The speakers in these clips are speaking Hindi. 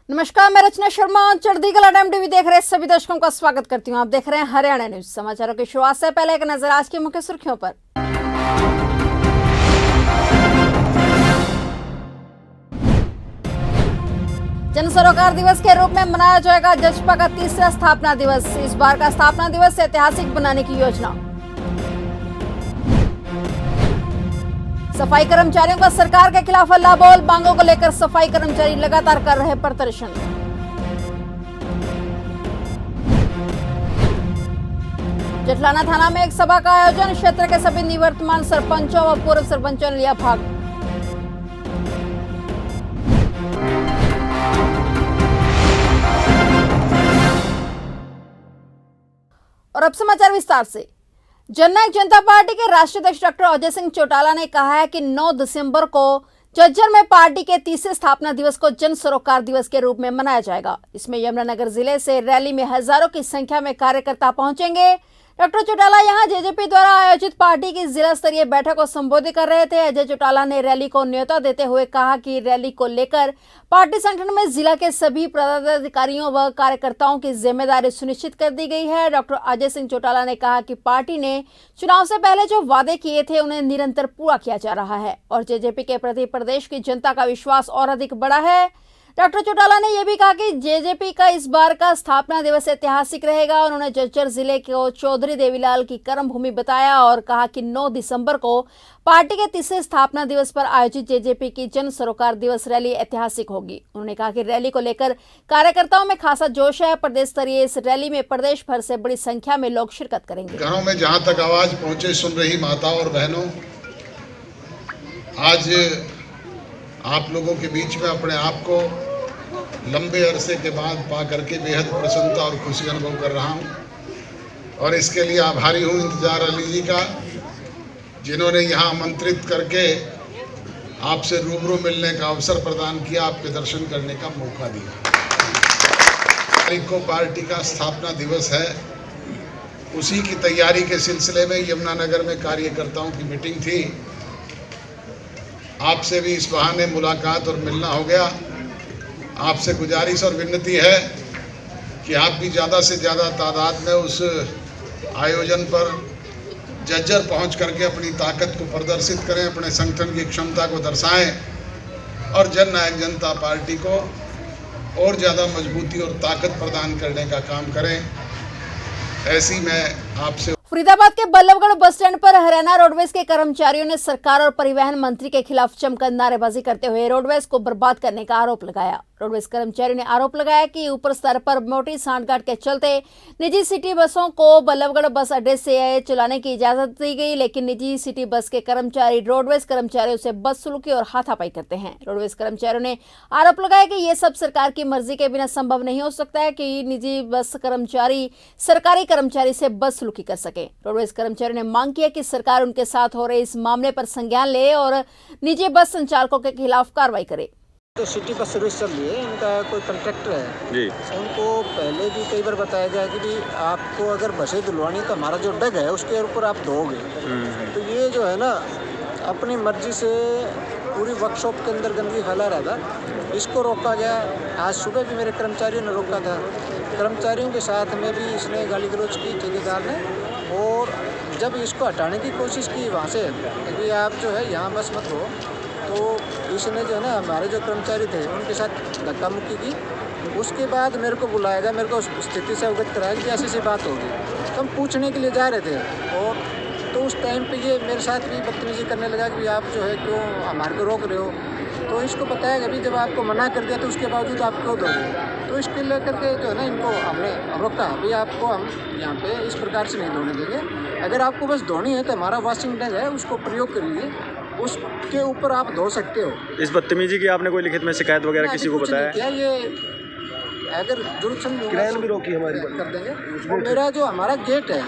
नमस्कार, मैं रचना शर्मा चढ़ती कला टाइम टीवी देख रहे सभी दर्शकों का स्वागत करती हूं। आप देख रहे हैं हरियाणा न्यूज। समाचारों की शुरुआत से पहले एक नजर आज की मुख्य सुर्खियों पर। जन सरोकार दिवस के रूप में मनाया जाएगा जजपा का तीसरा स्थापना दिवस। इस बार का स्थापना दिवस ऐतिहासिक बनाने की योजना। सफाई कर्मचारियों का सरकार के खिलाफ हल्ला बोल। मांगों को लेकर सफाई कर्मचारी लगातार कर रहे प्रदर्शन। जटलाना थाना में एक सभा का आयोजन। क्षेत्र के सभी निवर्तमान सरपंचों व पूर्व सरपंचों ने लिया भाग। और अब समाचार विस्तार से। जननायक जनता पार्टी के राष्ट्रीय अध्यक्ष डॉक्टर अजय सिंह चौटाला ने कहा है कि 9 दिसंबर को झज्जर में पार्टी के तीसरे स्थापना दिवस को जन सरोकार दिवस के रूप में मनाया जाएगा। इसमें यमुनानगर जिले से रैली में हजारों की संख्या में कार्यकर्ता पहुंचेंगे। डॉक्टर चौटाला यहां जेजेपी द्वारा आयोजित पार्टी की जिला स्तरीय बैठक को संबोधित कर रहे थे। अजय चौटाला ने रैली को न्योता देते हुए कहा कि रैली को लेकर पार्टी संगठन में जिला के सभी पदाधिकारियों व कार्यकर्ताओं की जिम्मेदारी सुनिश्चित कर दी गई है। डॉक्टर अजय सिंह चौटाला ने कहा कि पार्टी ने चुनाव से पहले जो वादे किए थे उन्हें निरंतर पूरा किया जा रहा है और जेजेपी के प्रति प्रदेश की जनता का विश्वास और अधिक बढ़ा है। डॉक्टर चौटाला ने यह भी कहा कि जेजेपी का इस बार का स्थापना दिवस ऐतिहासिक रहेगा। उन्होंने झज्जर जिले को चौधरी देवीलाल की कर्मभूमि बताया और कहा कि 9 दिसंबर को पार्टी के तीसरे स्थापना दिवस पर आयोजित जेजेपी की जन सरोकार दिवस रैली ऐतिहासिक होगी। उन्होंने कहा कि रैली को लेकर कार्यकर्ताओं में खासा जोश है। प्रदेश स्तरीय इस रैली में प्रदेश भर से बड़ी संख्या में लोग शिरकत करेंगे। घरों में जहां तक आवाज पहुंचे सुन रही माताओं और बहनों, आज आप लोगों के बीच में अपने आप को लंबे अरसे के बाद पा करके बेहद प्रसन्नता और खुशी अनुभव कर रहा हूं और इसके लिए आभारी हूं इंतजार अली जी का, जिन्होंने यहां आमंत्रित करके आपसे रूबरू मिलने का अवसर प्रदान किया, आपके दर्शन करने का मौका दिया। तारीख को पार्टी का स्थापना दिवस है, उसी की तैयारी के सिलसिले में यमुनानगर में कार्यकर्ताओं की मीटिंग थी। आपसे भी इस बहाने मुलाकात और मिलना हो गया। आपसे गुजारिश और विनती है कि आप भी ज़्यादा से ज़्यादा तादाद में उस आयोजन पर झज्जर पहुंच करके अपनी ताकत को प्रदर्शित करें, अपने संगठन की क्षमता को दर्शाएं और जननायक जनता पार्टी को और ज़्यादा मजबूती और ताकत प्रदान करने का काम करें। ऐसी मैं आपसे। फरीदाबाद के बल्लभगढ़ बस स्टैंड पर हरियाणा रोडवेज के कर्मचारियों ने सरकार और परिवहन मंत्री के खिलाफ जमकर नारेबाजी करते हुए रोडवेज को बर्बाद करने का आरोप लगाया। रोडवेज कर्मचारियों ने आरोप लगाया कि ऊपर स्तर पर मोटी सांठगांठ के चलते निजी सिटी बसों को बल्लभगढ़ बस अड्डे से चलाने की इजाजत दी गई, लेकिन निजी सिटी बस के कर्मचारी रोडवेज कर्मचारियों से बदसलूकी और हाथापाई करते हैं। रोडवेज कर्मचारियों ने आरोप लगाया कि ये सब सरकार की मर्जी के बिना संभव नहीं हो सकता है कि निजी बस कर्मचारी सरकारी कर्मचारी से बदसलूकी कर सके। रोडवेज कर्मचारियों ने मांग किया कि सरकार उनके साथ हो रहे इस मामले पर संज्ञान ले और निजी बस संचालकों के खिलाफ कार्रवाई करे। तो सिटी बस सर्विस चल रही है, इनका कोई कंट्रैक्टर है जी। उनको पहले भी कई बार बताया गया कि भी आपको अगर बसें धुलवानी तो हमारा जो डग है उसके ऊपर आप दोगे। तो ये जो है ना अपनी मर्जी से पूरी वर्कशॉप के अंदर गंदगी फैला रहा था, इसको रोका गया। आज सुबह भी मेरे कर्मचारियों ने रोका था, कर्मचारियों के साथ में भी इसने गाली गलौज की ठेकेदार ने, और जब इसको हटाने की कोशिश की वहाँ से कि आप जो है यहाँ बस मत हो, तो इसने जो है ना हमारे जो कर्मचारी थे उनके साथ धक्का मुक्की की। उसके बाद मेरे को बुलाया गया, मेरे को स्थिति से अवगत कराया कि ऐसी सी बात होगी। तो हम पूछने के लिए जा रहे थे और तो उस टाइम पे ये मेरे साथ भी बदतमीजी करने लगा कि आप जो है क्यों हमारे को रोक रहे हो। तो इसको बताया कि अभी जब आपको मना कर दिया तो उसके बावजूद आप क्यों दोगे। तो इसके लेकर के जो है ना इनको हमने रोका, अभी आपको हम यहाँ पे इस प्रकार से नहीं धोने देंगे। अगर आपको बस धोनी है तो हमारा वॉशिंग टैंक है, उसको प्रयोग करिए, उसके ऊपर आप धो सकते हो। इस बदतमीजी की आपने कोई लिखित में शिकायत वगैरह किसी को बताया? क्या ये अगर जरूरत समझ भी रोकी हमारी कर देंगे। और मेरा जो हमारा गेट है,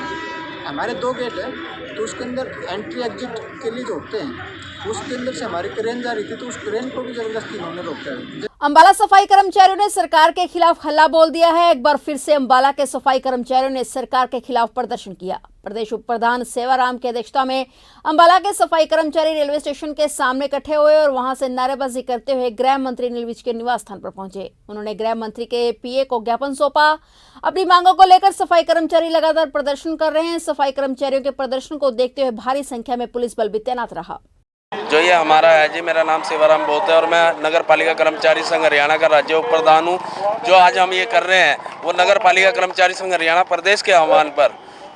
हमारे 2 गेट है, तो उसके अंदर एंट्री एग्जिट के लिए जो होते हैं उसके अंदर से हमारी क्रेन जा रही थी, तो उस क्रेन को भी जबरदस्ती इन्होंने रोका है। अंबाला सफाई कर्मचारियों ने सरकार के खिलाफ हल्ला बोल दिया है। एक बार फिर से अंबाला के सफाई कर्मचारियों ने सरकार के खिलाफ प्रदर्शन किया। प्रदेश उप प्रधान सेवाराम की अध्यक्षता में अंबाला के सफाई कर्मचारी रेलवे स्टेशन के सामने इकट्ठे हुए और वहां से नारेबाजी करते हुए गृह मंत्री अनिल विज के निवास स्थान पर पहुंचे। उन्होंने गृह मंत्री के पीए को ज्ञापन सौंपा। अपनी मांगों को लेकर सफाई कर्मचारी लगातार प्रदर्शन कर रहे हैं। सफाई कर्मचारियों के प्रदर्शन को देखते हुए भारी संख्या में पुलिस बल भी तैनात रहा। जो ये हमारा है जी, मेरा नाम सेवाराम बोत है और मैं नगर पालिका कर्मचारी संघ हरियाणा का राज्य उप प्रधान हूँ। जो आज हम ये कर रहे हैं वो नगर पालिका कर्मचारी संघ हरियाणा प्रदेश के आह्वान पर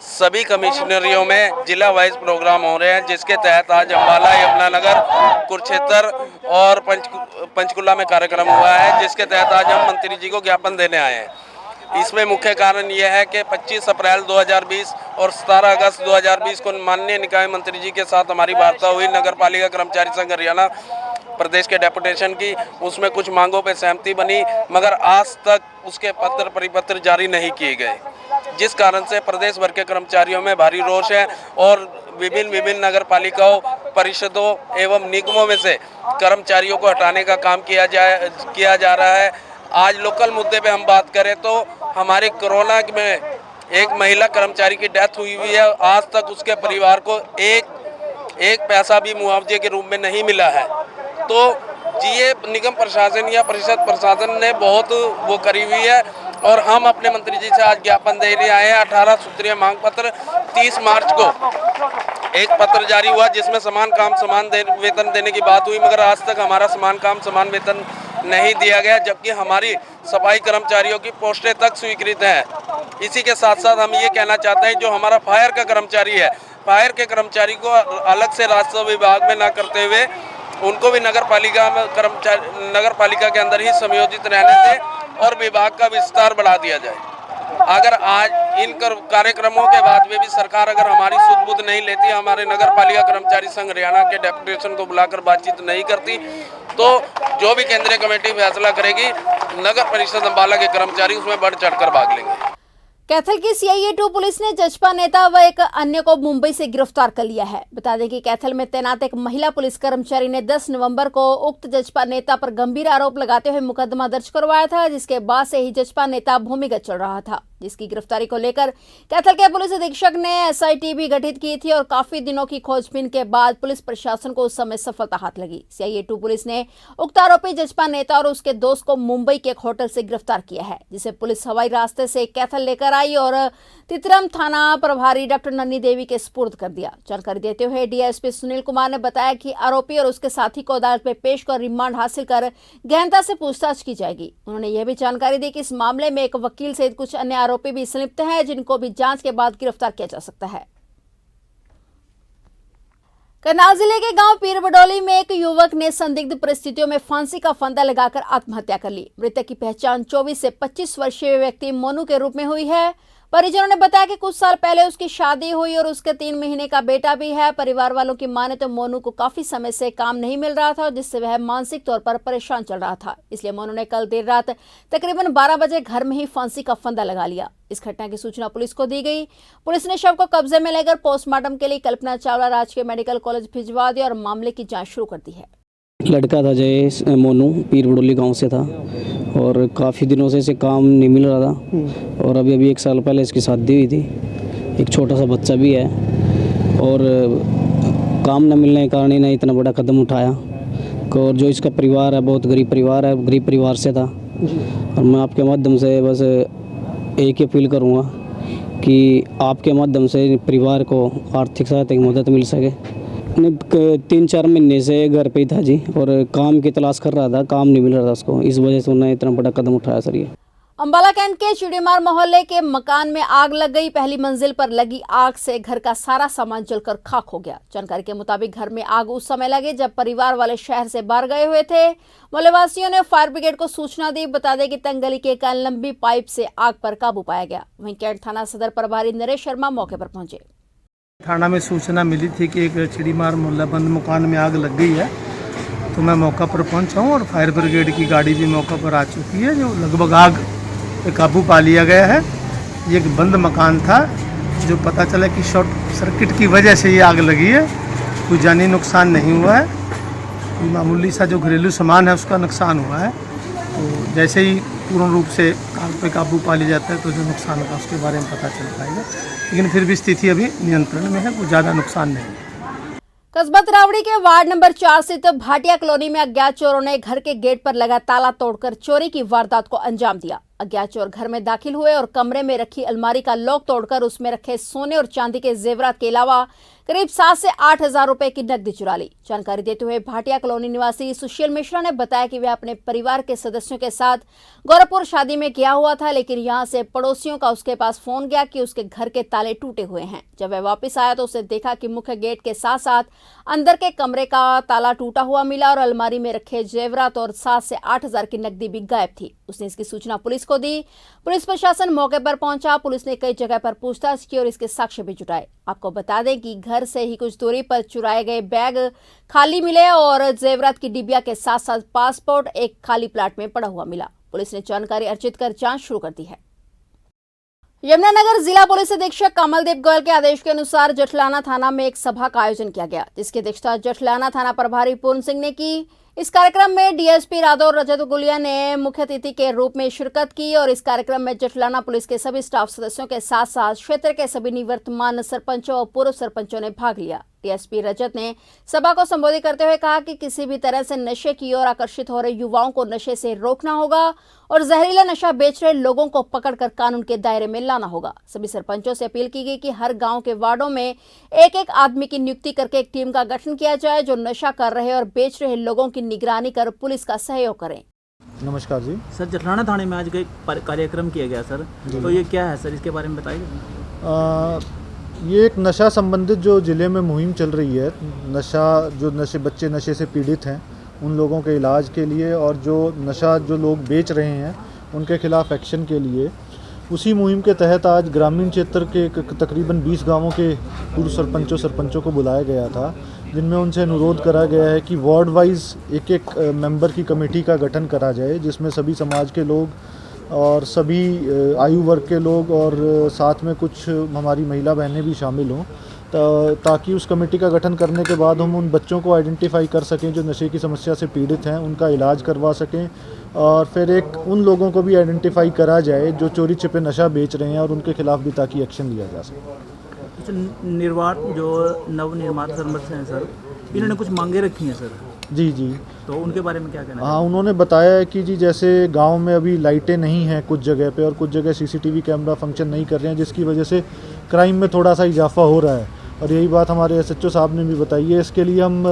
सभी कमिश्नरियों में जिला वाइज प्रोग्राम हो रहे हैं, जिसके तहत आज अम्बाला, यमुनानगर, कुरुक्षेत्र और पंचकुला में कार्यक्रम हुआ है, जिसके तहत आज हम मंत्री जी को ज्ञापन देने आए हैं। इसमें मुख्य कारण यह है कि 25 अप्रैल 2020 और 17 अगस्त 2020 को माननीय निकाय मंत्री जी के साथ हमारी वार्ता हुई नगर पालिका कर्मचारी संघ हरियाणा प्रदेश के डेपुटेशन की। उसमें कुछ मांगों पर सहमति बनी, मगर आज तक उसके पत्र परिपत्र जारी नहीं किए गए, जिस कारण से प्रदेश भर के कर्मचारियों में भारी रोष है और विभिन्न नगर पालिकाओं, परिषदों एवं निगमों में से कर्मचारियों को हटाने का काम किया जा रहा है। आज लोकल मुद्दे पे हम बात करें तो हमारे कोरोना में एक महिला कर्मचारी की डेथ हुई है। आज तक उसके परिवार को एक पैसा भी मुआवजे के रूप में नहीं मिला है। तो ये निगम प्रशासन या परिषद प्रशासन ने बहुत वो करी हुई है और हम अपने मंत्री जी से आज ज्ञापन देने आए हैं। 18 सूत्रीय मांग पत्र 30 मार्च को एक पत्र जारी हुआ, जिसमें समान काम समान वेतन देने की बात हुई, मगर आज तक हमारा समान काम समान वेतन नहीं दिया गया, जबकि हमारी सफाई कर्मचारियों की पोस्टें तक स्वीकृत हैं। इसी के साथ साथ हम ये कहना चाहते हैं, जो हमारा फायर का कर्मचारी है, फायर के कर्मचारी को अलग से राजस्व विभाग में न करते हुए उनको भी नगर पालिका के अंदर ही समयोजित रहने दें और विभाग का विस्तार बढ़ा दिया जाए। अगर आज इन कार्यक्रमों के बाद में भी सरकार अगर हमारी सुध बुध नहीं लेती, हमारे नगर पालिका कर्मचारी संघ हरियाणा के डेपुटेशन को बुलाकर बातचीत नहीं करती, तो जो भी केंद्रीय कमेटी फैसला करेगी, नगर परिषद अंबाला के कर्मचारी उसमें बढ़ चढ़कर भाग लेंगे। कैथल की CIE 2 पुलिस ने जजपा नेता व एक अन्य को मुंबई से गिरफ्तार कर लिया है। बता दें कि कैथल में तैनात एक महिला पुलिस कर्मचारी ने 10 नवंबर को उक्त जजपा नेता पर गंभीर आरोप लगाते हुए मुकदमा दर्ज करवाया था, जिसके बाद से ही जजपा नेता भूमिगत चल रहा था, जिसकी गिरफ्तारी को लेकर कैथल के पुलिस अधीक्षक ने SIT भी गठित की थी और काफी दिनों की खोजबीन के बाद पुलिस प्रशासन को उस समय सफलता हाथ लगी। CIE 2 पुलिस ने उक्त आरोपी जजपा नेता और उसके दोस्त को मुंबई के एक होटल से गिरफ्तार किया है, जिसे पुलिस हवाई रास्ते से कैथल लेकर आई और तितरम थाना प्रभारी डॉक्टर नन्नी देवी के सुपुर्द कर दिया। जानकारी देते हुए DSP सुनील कुमार ने बताया कि आरोपी और उसके साथी को अदालत में पेश कर रिमांड हासिल कर गहनता से पूछताछ की जाएगी। उन्होंने यह भी जानकारी दी कि इस मामले में एक वकील सहित कुछ अन्य आरोपी भी संलिप्त हैं, जिनको भी जांच के बाद गिरफ्तार किया जा सकता है। करनाल जिले के गांव पीर बडोली में एक युवक ने संदिग्ध परिस्थितियों में फांसी का फंदा लगाकर आत्महत्या कर ली। मृतक की पहचान 24 से 25 वर्षीय व्यक्ति मोनू के रूप में हुई है। परिजनों ने बताया कि कुछ साल पहले उसकी शादी हुई और उसके 3 महीने का बेटा भी है। परिवार वालों की माने तो मोनू को काफी समय से काम नहीं मिल रहा था, जिससे वह मानसिक तौर पर परेशान चल रहा था। इसलिए मोनू ने कल देर रात तकरीबन 12 बजे घर में ही फांसी का फंदा लगा लिया। इस घटना की सूचना पुलिस को दी गई। पुलिस ने शव को कब्जे में लेकर पोस्टमार्टम के लिए कल्पना चावला राजकीय मेडिकल कॉलेज भिजवा दिया और मामले की जाँच शुरू कर दी है। लड़का था जय मोनू, पीर बडोली गांव से था और काफ़ी दिनों से इसे काम नहीं मिल रहा था और अभी 1 साल पहले इसकी शादी हुई थी। एक छोटा सा बच्चा भी है और काम न मिलने के कारण इन्हें इतना बड़ा कदम उठाया। और जो इसका परिवार है बहुत गरीब परिवार है, गरीब परिवार से था। और मैं आपके माध्यम से बस एक ही अपील करूँगा कि आपके माध्यम से परिवार को आर्थिक सहायता की मदद मिल सके। 3-4 महीने से घर पे ही था जी और काम की तलाश कर रहा था, काम नहीं मिल रहा था उसको, इस वजह से उन्होंने इतना बड़ा कदम उठाया सर। ये अंबाला कैंट के चिड़ीमार मोहल्ले के मकान में आग लग गई। पहली मंजिल पर लगी आग से घर का सारा सामान जलकर खाक हो गया। जानकारी के मुताबिक घर में आग उस समय लगी जब परिवार वाले शहर से बाहर गए हुए थे। मोहल्लेवासियों ने फायर ब्रिगेड को सूचना दी। बता दें कि तंग गली के एक लंबी पाइप से आग पर काबू पाया गया। वहीं कैंट थाना सदर प्रभारी नरेश शर्मा मौके पर पहुंचे। थाना में सूचना मिली थी कि एक चिड़ीमार मोहल्ला बंद मकान में आग लग गई है, तो मैं मौका पर पहुंचा हूं और फायर ब्रिगेड की गाड़ी भी मौका पर आ चुकी है, जो लगभग आग पे काबू पा लिया गया है। ये एक बंद मकान था, जो पता चला कि शॉर्ट सर्किट की वजह से ये आग लगी है कोई जानी नुकसान नहीं हुआ है, कोई मामूली सा जो घरेलू सामान है उसका नुकसान हुआ है। तो जैसे ही पूर्ण रूप से आग पे काबू पा लिया जाता है तो जो नुकसान होगा उसके बारे में पता चल पाएगा, लेकिन फिर भी स्थिति अभी नियंत्रण में है, कोई ज़्यादा नुकसान नहीं है। कस्बा तरावड़ी के वार्ड नंबर 4 स्थित भाटिया कॉलोनी में अज्ञात चोरों ने घर के गेट पर लगा ताला तोड़कर चोरी की वारदात को अंजाम दिया। अज्ञात चोर घर में दाखिल हुए और कमरे में रखी अलमारी का लॉक तोड़कर उसमें रखे सोने और चांदी के जेवरात के अलावा करीब 7 से 8 हजार रुपए की नकदी चुरा ली। जानकारी देते हुए भाटिया कॉलोनी निवासी सुशील मिश्रा ने बताया कि वह अपने परिवार के सदस्यों के साथ गोरखपुर शादी में गया हुआ था, लेकिन यहां से पड़ोसियों का उसके पास फोन गया कि उसके घर के ताले टूटे हुए हैं। जब वह वापस आया तो उसे देखा कि मुख्य गेट के साथ साथ अंदर के कमरे का ताला टूटा हुआ मिला और अलमारी में रखे जेवरात और 7 से 8 हजार की नकदी भी गायब थी। उसने इसकी सूचना पुलिस को दी। पुलिस प्रशासन मौके पर पहुंचा। पुलिस ने कई जगह पर पूछताछ की और इसके साक्ष्य भी जुटाए। आपको बता दें कि घर से ही कुछ दूरी पर चुराए गए बैग खाली मिले और जेवरात की डिबिया के साथ साथ पासपोर्ट एक खाली प्लाट में पड़ा हुआ मिला। पुलिस ने जानकारी अर्जित कर जांच शुरू कर दी है। यमुनानगर जिला पुलिस अधीक्षक कमलदीप गोयल के आदेश के अनुसार जठलाना थाना में एक सभा का आयोजन किया गया, जिसकी अध्यक्षता जठलाना थाना प्रभारी पूर्ण सिंह ने की। इस कार्यक्रम में डीएसपी रादौर रजत गुलिया ने मुख्य अतिथि के रूप में शिरकत की और इस कार्यक्रम में जठलाना पुलिस के सभी स्टाफ सदस्यों के साथ साथ क्षेत्र के सभी निवर्तमान सरपंचों और पूर्व सरपंचों ने भाग लिया। डीएसपी रजत ने सभा को संबोधित करते हुए कहा कि किसी भी तरह से नशे की ओर आकर्षित हो रहे युवाओं को नशे से रोकना होगा और जहरीला नशा बेच रहे लोगों को पकड़कर कानून के दायरे में लाना होगा। सभी सरपंचों से अपील की गई कि हर गांव के वार्डों में एक एक आदमी की नियुक्ति करके एक टीम का गठन किया जाए जो नशा कर रहे और बेच रहे लोगों की निगरानी कर पुलिस का सहयोग करें। नमस्कार जी सर, जठलाना थाने में आज का एक कार्यक्रम किया गया सर, तो ये क्या है सर, इसके बारे में बताइए। ये एक नशा संबंधित जो ज़िले में मुहिम चल रही है, बच्चे नशे से पीड़ित हैं उन लोगों के इलाज के लिए और जो लोग बेच रहे हैं उनके खिलाफ एक्शन के लिए, उसी मुहिम के तहत आज ग्रामीण क्षेत्र के तकरीबन 20 गांवों के पूर्व सरपंचों को बुलाया गया था, जिनमें उनसे अनुरोध करा गया है कि वार्ड वाइज एक मेंबर की कमेटी का गठन करा जाए, जिसमें सभी समाज के लोग और सभी आयु वर्ग के लोग और साथ में कुछ हमारी महिला बहनें भी शामिल हों, ताकि उस कमेटी का गठन करने के बाद हम उन बच्चों को आइडेंटिफाई कर सकें जो नशे की समस्या से पीड़ित हैं, उनका इलाज करवा सकें और फिर एक उन लोगों को भी आइडेंटिफाई करा जाए जो चोरी छिपे नशा बेच रहे हैं और उनके खिलाफ भी ताकि एक्शन लिया जा सके। निर्माण जो नवनिर्माण सरपंच हैं सर, इन्होंने कुछ मांगे रखी हैं सर। जी तो उनके बारे में क्या कहना है? हाँ, उन्होंने बताया है कि जी जैसे गांव में अभी लाइटें नहीं हैं कुछ जगह पे और कुछ जगह सीसीटीवी कैमरा फंक्शन नहीं कर रहे हैं, जिसकी वजह से क्राइम में थोड़ा सा इजाफा हो रहा है और यही बात हमारे एसएचओ साहब ने भी बताई है। इसके लिए हम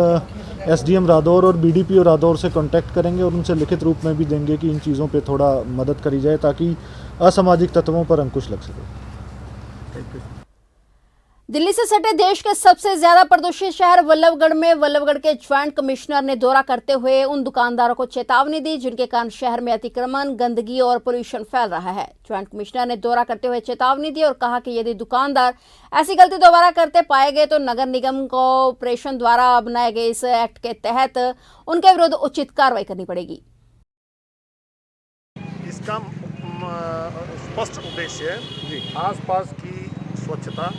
एसडीएम रादौर और बीडीपीओ रादौर से कांटेक्ट करेंगे और उनसे लिखित रूप में भी देंगे कि इन चीज़ों पे थोड़ा मदद करी जाए ताकि असामाजिक तत्वों पर अंकुश लग सके। दिल्ली से सटे देश के सबसे ज्यादा प्रदूषित शहर वल्लभगढ़ में वल्लभगढ़ के ज्वाइंट कमिश्नर ने दौरा करते हुए उन दुकानदारों को चेतावनी दी जिनके कारण शहर में अतिक्रमण, गंदगी और पोल्यूशन फैल रहा है। ज्वाइंट कमिश्नर ने दौरा करते हुए चेतावनी दी और कहा कि यदि दुकानदार ऐसी गलती दोबारा करते पाए गए तो नगर निगम कॉर्पोरेशन द्वारा बनाए गए इस एक्ट के तहत उनके विरुद्ध उचित कार्रवाई करनी पड़ेगी। इसका स्पष्ट उद्देश्य आसपास की स्वच्छता,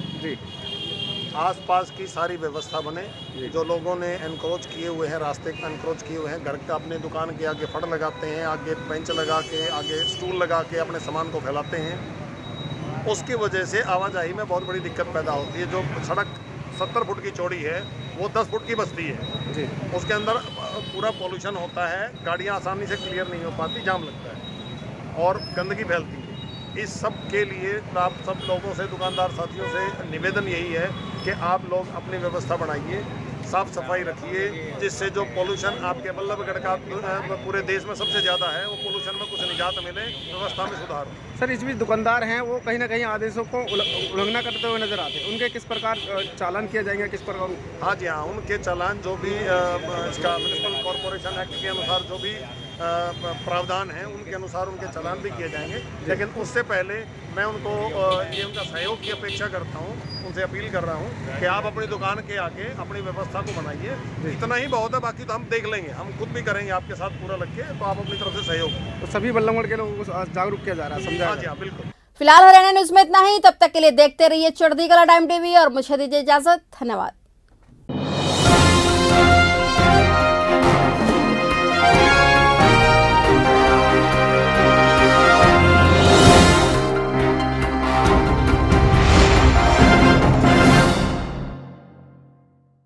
आसपास की सारी व्यवस्था बने। जो लोगों ने एनक्रोच किए हुए हैं, रास्ते एनक्रोच किए हुए हैं, घर का अपने दुकान के आगे फड़ लगाते हैं, आगे बेंच लगा के, आगे स्टूल लगा के अपने सामान को फैलाते हैं, उसकी वजह से आवाजाही में बहुत बड़ी दिक्कत पैदा होती है। जो सड़क 70 फुट की चौड़ी है वो 10 फुट की बस्ती है जी, उसके अंदर पूरा पोल्यूशन होता है, गाड़ियाँ आसानी से क्लियर नहीं हो पाती, जाम लगता है और गंदगी फैलती है। इस सब के लिए आप सब लोगों से, दुकानदार साथियों से निवेदन यही है कि आप लोग अपनी व्यवस्था बनाइए, साफ सफाई रखिए, जिससे जो पोल्यूशन आपके वल्लभगढ़ का पूरे देश में सबसे ज़्यादा है, वो पोल्यूशन में कुछ निजात मिले, व्यवस्था में सुधार। सर, इस बीच दुकानदार हैं वो कहीं ना कहीं आदेशों को उल्लंघना करते हुए नजर आते हैं, उनके किस प्रकार चालान किया जाएगा, किस प्रकार? हाँ जी हाँ, उनके चालान जो भी इसका म्युनिसिपल कॉर्पोरेशन एक्ट के अनुसार जो भी प्रावधान है उनके अनुसार उनके चालान भी किए जाएंगे। लेकिन उससे पहले मैं उनको ये उनका सहयोग की अपेक्षा करता हूँ, उनसे अपील कर रहा हूँ कि आप अपनी दुकान के आगे अपनी व्यवस्था को बनाइए। इतना ही बहुत है, बाकी तो हम देख लेंगे, हम खुद भी करेंगे आपके साथ पूरा लग के, तो आप अपनी तरफ से सहयोग। तो सभी वल्लभगढ़ के लोगों को जागरूक किया जा रहा है, समझा? हाँ जी हाँ, बिल्कुल। फिलहाल हरियाणा न्यूज में इतना ही। तब तक के लिए देखते रहिए चढ़ती कला टाइम टीवी और मुझे दीजिए इजाजत। धन्यवाद।